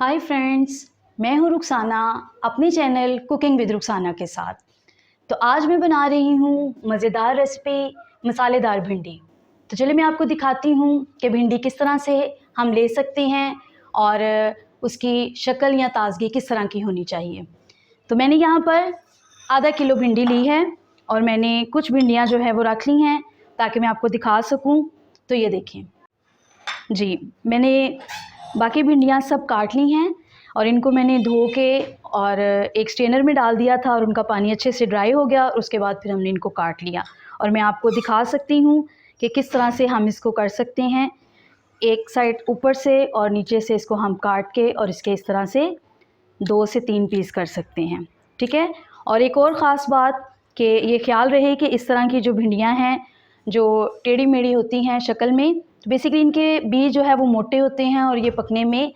Hi friends, मैं हूँ रुखसाना अपने चैनल कुकिंग विद रुखसाना के साथ। तो आज मैं बना रही हूँ मज़ेदार रेसिपी मसालेदार भिंडी। तो चलिए मैं आपको दिखाती हूँ कि भिंडी किस तरह से हम ले सकते हैं और उसकी शक्ल या ताजगी किस तरह की होनी चाहिए। तो मैंने यहाँ पर आधा किलो भिंडी ली है और मैंने कुछ भिंडियाँ जो है वो रख ली हैं ताकि मैं आपको दिखा सकूँ। तो ये देखें जी, मैंने बाकी भिंडियाँ सब काट ली हैं और इनको मैंने धो के और एक स्ट्रेनर में डाल दिया था और उनका पानी अच्छे से ड्राई हो गया और उसके बाद फिर हमने इनको काट लिया। और मैं आपको दिखा सकती हूँ कि किस तरह से हम इसको कर सकते हैं। एक साइड ऊपर से और नीचे से इसको हम काट के और इसके इस तरह से 2 से 3 पीस कर सकते हैं, ठीक है। और एक और ख़ास बात कि ये ख्याल रहे कि इस तरह की जो भिंडियाँ हैं जो टेढ़ी मेढ़ी होती हैं शक्ल में, तो बेसिकली इनके बीज जो है वो मोटे होते हैं और ये पकने में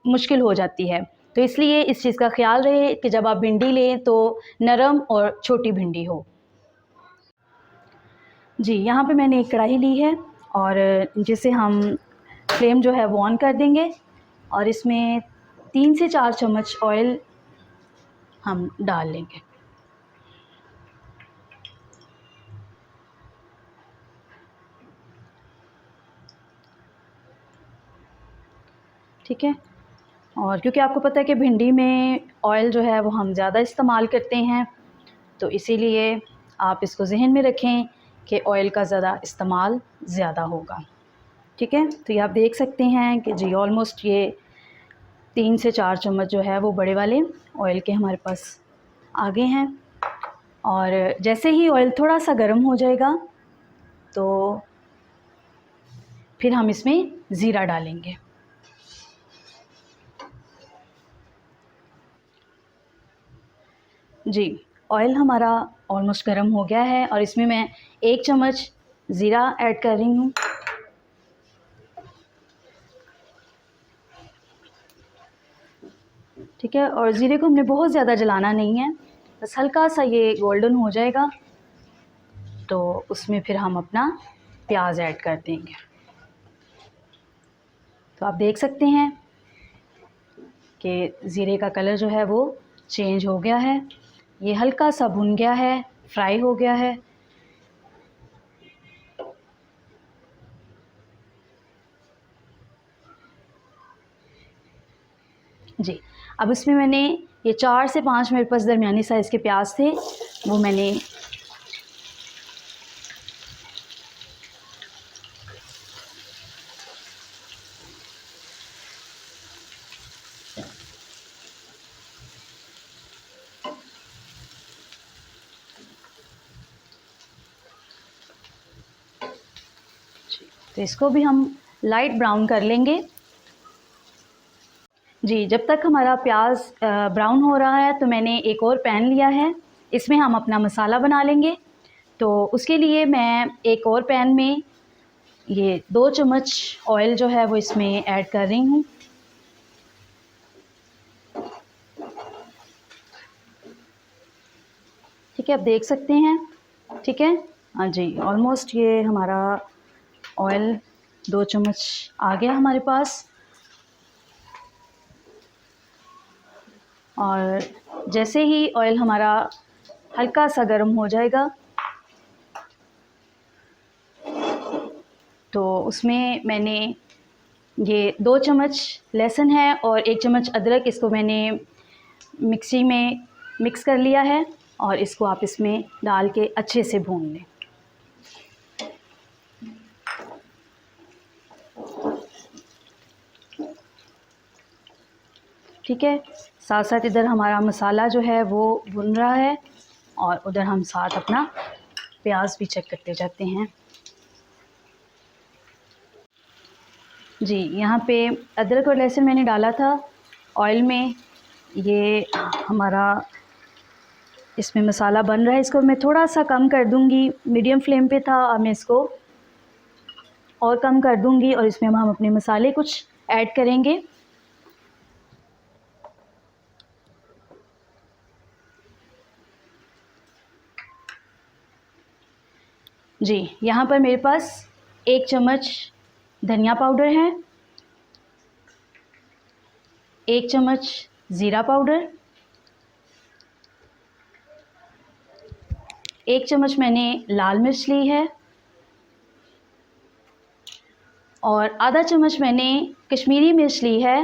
मुश्किल हो जाती है। तो इसलिए इस चीज़ का ख्याल रहे कि जब आप भिंडी लें तो नरम और छोटी भिंडी हो। जी, यहाँ पे मैंने एक कढ़ाई ली है और जिसे हम फ्लेम जो है वो ऑन कर देंगे और इसमें 3 से 4 चम्मच ऑयल हम डाल लेंगे। ठीक है। और क्योंकि आपको पता है कि भिंडी में ऑयल जो है वो हम ज़्यादा इस्तेमाल करते हैं, तो इसीलिए आप इसको ज़हन में रखें कि ऑयल का ज़्यादा इस्तेमाल ज़्यादा होगा। ठीक है, तो ये आप देख सकते हैं कि जी ऑलमोस्ट ये 3 से 4 चम्मच जो है वो बड़े वाले ऑयल के हमारे पास आ गए हैं। और जैसे ही ऑयल थोड़ा सा गर्म हो जाएगा तो फिर हम इसमें ज़ीरा डालेंगे। जी, ऑयल हमारा ऑलमोस्ट गर्म हो गया है और इसमें मैं 1 चम्मच ज़ीरा ऐड कर रही हूँ। ठीक है, और ज़ीरे को हमने बहुत ज़्यादा जलाना नहीं है, बस हल्का सा ये गोल्डन हो जाएगा तो उसमें फिर हम अपना प्याज ऐड कर देंगे। तो आप देख सकते हैं कि ज़ीरे का कलर जो है वो चेंज हो गया है, ये हल्का सा भुन गया है, फ्राई हो गया है। जी, अब इसमें मैंने ये 4 से 5 मेरे पास दरमियानी साइज़ के प्याज थे, वो मैंने तो इसको भी हम लाइट ब्राउन कर लेंगे। जी, जब तक हमारा प्याज ब्राउन हो रहा है तो मैंने एक और पैन लिया है, इसमें हम अपना मसाला बना लेंगे। तो उसके लिए मैं एक और पैन में ये 2 चम्मच ऑयल जो है वो इसमें ऐड कर रही हूँ। ठीक है, आप देख सकते हैं। ठीक है, हाँ जी, ऑलमोस्ट ये हमारा ऑयल 2 चम्मच आ गया हमारे पास। और जैसे ही ऑयल हमारा हल्का सा गर्म हो जाएगा तो उसमें मैंने ये 2 चम्मच लहसुन है और 1 चम्मच अदरक, इसको मैंने मिक्सी में मिक्स कर लिया है और इसको आप इसमें डाल के अच्छे से भून लें। ठीक है, साथ साथ इधर हमारा मसाला जो है वो भुन रहा है और उधर हम साथ अपना प्याज भी चेक करते जाते हैं। जी, यहाँ पे अदरक और लहसुन मैंने डाला था ऑयल में, ये हमारा इसमें मसाला बन रहा है। इसको मैं थोड़ा सा कम कर दूँगी, मीडियम फ्लेम पे था, अब मैं इसको और कम कर दूँगी और इसमें हम अपने मसाले कुछ ऐड करेंगे। जी, यहाँ पर मेरे पास 1 चम्मच धनिया पाउडर है, 1 चम्मच ज़ीरा पाउडर, 1 चम्मच मैंने लाल मिर्च ली है और आधा चम्मच मैंने कश्मीरी मिर्च ली है।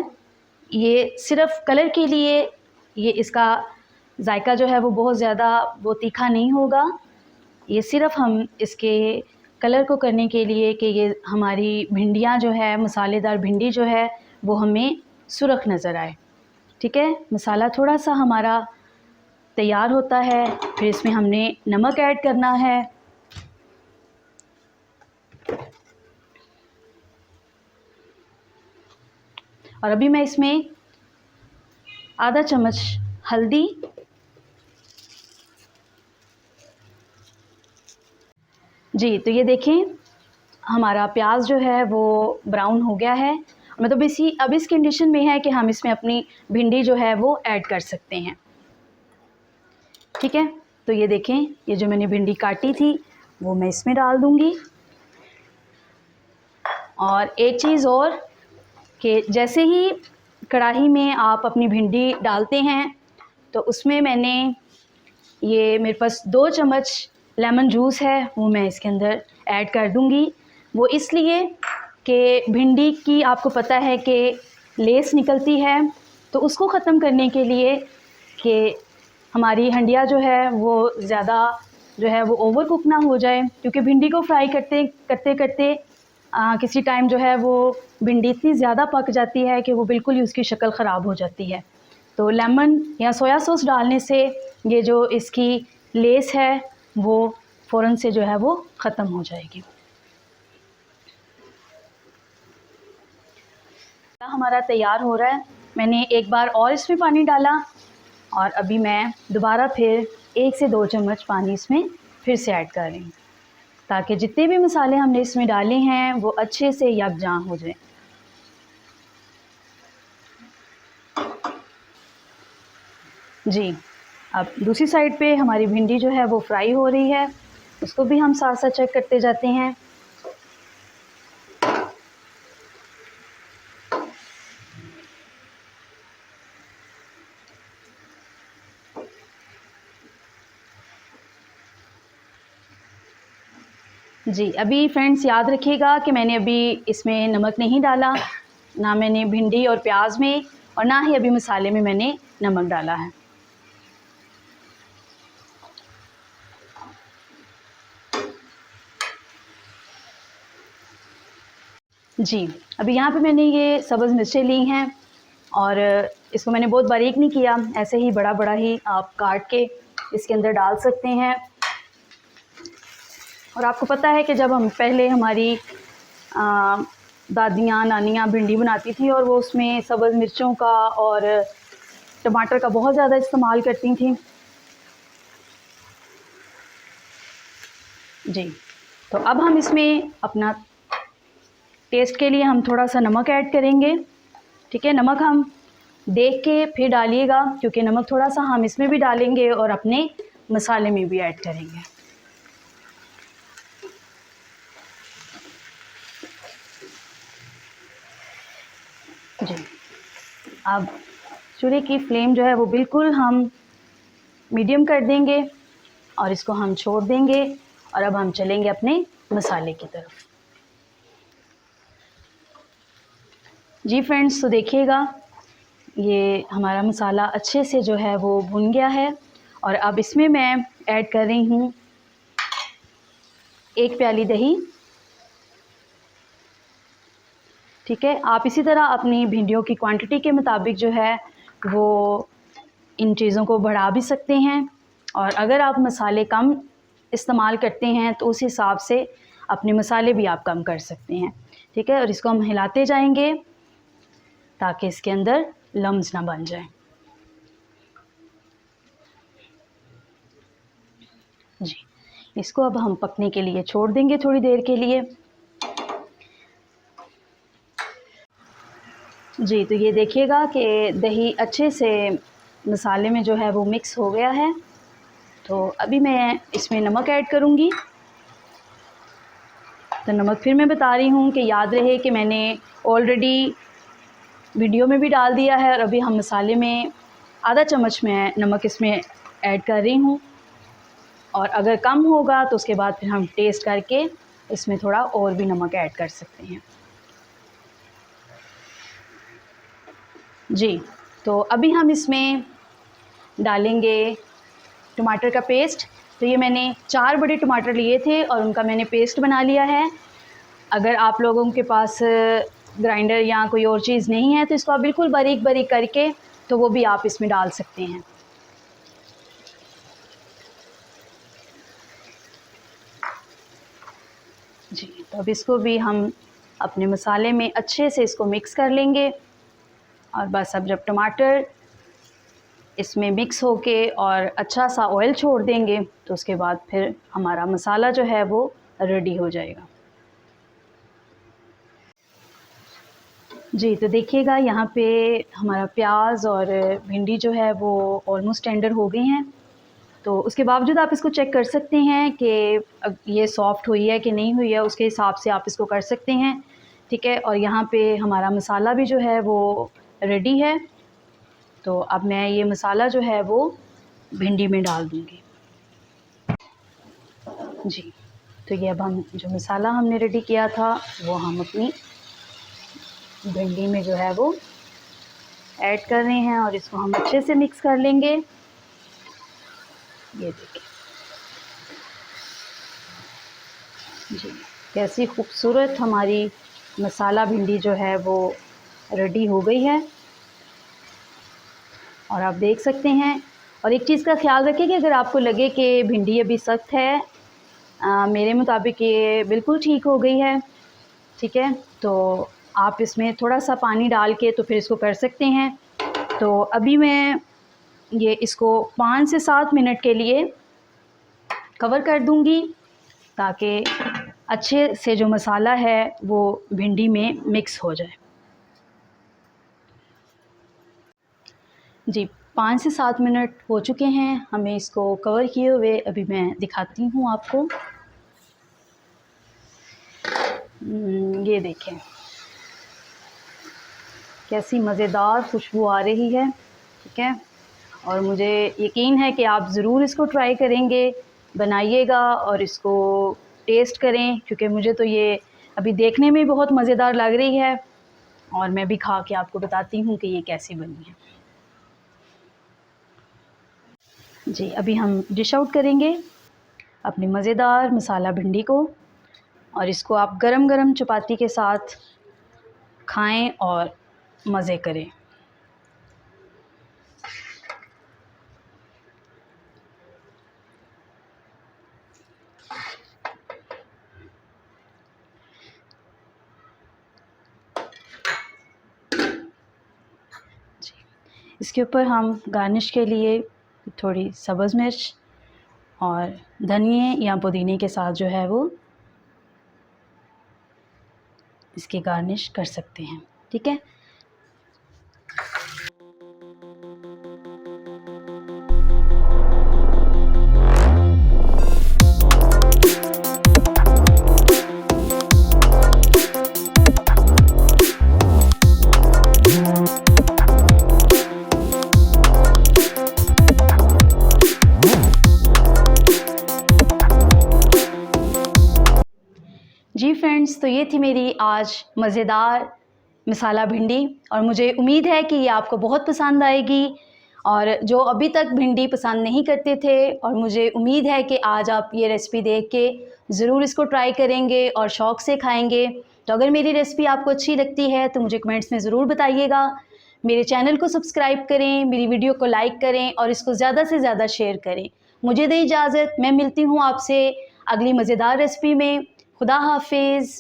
ये सिर्फ़ कलर के लिए, ये इसका जायका जो है वो बहुत ज़्यादा वो तीखा नहीं होगा। ये सिर्फ़ हम इसके कलर को करने के लिए कि ये हमारी भिंडियाँ जो है, मसालेदार भिंडी जो है वो हमें सुर्ख नज़र आए। ठीक है, मसाला थोड़ा सा हमारा तैयार होता है, फिर इसमें हमने नमक ऐड करना है। और अभी मैं इसमें आधा चम्मच हल्दी, जी तो ये देखें हमारा प्याज जो है वो ब्राउन हो गया है। मतलब अब इस कंडीशन में है कि हम इसमें अपनी भिंडी जो है वो ऐड कर सकते हैं। ठीक है, तो ये देखें, ये जो मैंने भिंडी काटी थी वो मैं इसमें डाल दूंगी। और एक चीज़ और कि जैसे ही कढ़ाई में आप अपनी भिंडी डालते हैं तो उसमें ये मेरे पास 2 चम्मच लेमन जूस है वो मैं इसके अंदर ऐड कर दूंगी। वो इसलिए कि भिंडी की आपको पता है कि लेस निकलती है, तो उसको ख़त्म करने के लिए कि हमारी हंडिया जो है वो ज़्यादा जो है वो ओवर कुक ना हो जाए, क्योंकि भिंडी को फ्राई करते करते करते किसी टाइम जो है वो भिंडी इतनी ज़्यादा पक जाती है कि वो बिल्कुल ही उसकी शक्ल ख़राब हो जाती है। तो लेमन या सोया सॉस डालने से ये जो इसकी लेस है वो फ़ौरन से जो है वो ख़त्म हो जाएगी। हमारा तैयार हो रहा है। मैंने एक बार और इसमें पानी डाला और अभी मैं दोबारा फिर 1 से 2 चम्मच पानी इसमें फिर से ऐड कर रही हूँ, ताकि जितने भी मसाले हमने इसमें डाले हैं वो अच्छे से यकजां हो जाए। जी, अब दूसरी साइड पे हमारी भिंडी जो है वो फ्राई हो रही है, उसको भी हम साथ साथ चेक करते जाते हैं। जी, अभी फ्रेंड्स याद रखिएगा कि मैंने अभी इसमें नमक नहीं डाला, ना मैंने भिंडी और प्याज में और ना ही अभी मसाले में मैंने नमक डाला है। जी, अभी यहाँ पे मैंने ये सब्ज़ मिर्चें ली हैं और इसको मैंने बहुत बारीक नहीं किया, ऐसे ही बड़ा बड़ा ही आप काट के इसके अंदर डाल सकते हैं। और आपको पता है कि जब हम पहले हमारी दादियाँ नानियाँ भिंडी बनाती थी और वो उसमें सब्ज़ मिर्चों का और टमाटर का बहुत ज़्यादा इस्तेमाल करती थी। जी, तो अब हम इसमें अपना टेस्ट के लिए हम थोड़ा सा नमक ऐड करेंगे। ठीक है, नमक हम देख के फिर डालिएगा, क्योंकि नमक थोड़ा सा हम इसमें भी डालेंगे और अपने मसाले में भी ऐड करेंगे। जी, अब चूल्हे की फ्लेम जो है वो बिल्कुल हम मीडियम कर देंगे और इसको हम छोड़ देंगे और अब हम चलेंगे अपने मसाले की तरफ। जी फ्रेंड्स, तो देखिएगा ये हमारा मसाला अच्छे से जो है वो भुन गया है और अब इसमें मैं ऐड कर रही हूँ 1 प्याली दही। ठीक है, आप इसी तरह अपनी भिंडियों की क्वांटिटी के मुताबिक जो है वो इन चीज़ों को बढ़ा भी सकते हैं, और अगर आप मसाले कम इस्तेमाल करते हैं तो उस हिसाब से अपने मसाले भी आप कम कर सकते हैं। ठीक है, और इसको हम हिलाते जाएंगे ताकि इसके अंदर लम्स ना बन जाए। जी, इसको अब हम पकने के लिए छोड़ देंगे थोड़ी देर के लिए। जी, तो ये देखिएगा कि दही अच्छे से मसाले में जो है वो मिक्स हो गया है। तो अभी मैं इसमें नमक ऐड करूँगी। तो नमक फिर मैं बता रही हूँ कि याद रहे कि मैंने ऑलरेडी वीडियो में भी डाल दिया है। और अभी हम मसाले में आधा चम्मच मैं नमक इसमें ऐड कर रही हूँ, और अगर कम होगा तो उसके बाद फिर हम टेस्ट करके इसमें थोड़ा और भी नमक ऐड कर सकते हैं। जी, तो अभी हम इसमें डालेंगे टमाटर का पेस्ट। तो ये मैंने 4 बड़े टमाटर लिए थे और उनका मैंने पेस्ट बना लिया है। अगर आप लोगों के पास ग्राइंडर या कोई और चीज़ नहीं है तो इसको आप बिल्कुल बारीक बारीक करके तो वो भी आप इसमें डाल सकते हैं। जी, तो अब इसको भी हम अपने मसाले में अच्छे से इसको मिक्स कर लेंगे। और बस अब जब टमाटर इसमें मिक्स होके और अच्छा सा ऑयल छोड़ देंगे तो उसके बाद फिर हमारा मसाला जो है वो रेडी हो जाएगा। जी, तो देखिएगा यहाँ पे हमारा प्याज और भिंडी जो है वो ऑलमोस्ट टेंडर हो गई हैं। तो उसके बावजूद आप इसको चेक कर सकते हैं कि ये सॉफ़्ट हुई है कि नहीं हुई है, उसके हिसाब से आप इसको कर सकते हैं, ठीक है। और यहाँ पे हमारा मसाला भी जो है वो रेडी है। तो अब मैं ये मसाला जो है वो भिंडी में डाल दूँगी। जी, तो ये अब हम जो मसाला हमने रेडी किया था वो हम अपनी भिंडी में जो है वो ऐड कर रहे हैं और इसको हम अच्छे से मिक्स कर लेंगे। ये देखिए जी, कैसी खूबसूरत हमारी मसाला भिंडी जो है वो रेडी हो गई है। और आप देख सकते हैं। और एक चीज़ का ख्याल रखिए कि अगर आपको लगे कि भिंडी अभी सख्त है, मेरे मुताबिक ये बिल्कुल ठीक हो गई है, ठीक है। तो आप इसमें थोड़ा सा पानी डाल के तो फिर इसको कर सकते हैं। तो अभी मैं ये इसको 5 से 7 मिनट के लिए कवर कर दूंगी ताकि अच्छे से जो मसाला है वो भिंडी में मिक्स हो जाए। जी, 5 से 7 मिनट हो चुके हैं हमें इसको कवर किए हुए। अभी मैं दिखाती हूँ आपको। ये देखें कैसी मज़ेदार खुशबू आ रही है, ठीक है। और मुझे यकीन है कि आप ज़रूर इसको ट्राई करेंगे, बनाइएगा और इसको टेस्ट करें, क्योंकि मुझे तो ये अभी देखने में बहुत मज़ेदार लग रही है और मैं भी खा के आपको बताती हूँ कि ये कैसी बनी है। जी, अभी हम डिश आउट करेंगे अपनी मज़ेदार मसाला भिंडी को और इसको आप गरम गरम चपाती के साथ खाएं और मज़े करें। इसके ऊपर हम गार्निश के लिए थोड़ी सब्ज़ मिर्च और धनिए या पुदीने के साथ जो है वो इसकी गार्निश कर सकते हैं, ठीक है। जी फ्रेंड्स, तो ये थी मेरी आज मज़ेदार मसाला भिंडी और मुझे उम्मीद है कि ये आपको बहुत पसंद आएगी। और जो अभी तक भिंडी पसंद नहीं करते थे, और मुझे उम्मीद है कि आज आप ये रेसिपी देख के ज़रूर इसको ट्राई करेंगे और शौक़ से खाएंगे। तो अगर मेरी रेसिपी आपको अच्छी लगती है तो मुझे कमेंट्स में ज़रूर बताइएगा। मेरे चैनल को सब्सक्राइब करें, मेरी वीडियो को लाइक करें और इसको ज़्यादा से ज़्यादा शेयर करें। मुझे दें इजाज़त, मैं मिलती हूँ आपसे अगली मज़ेदार रेसिपी में। खुदा हाफिज़।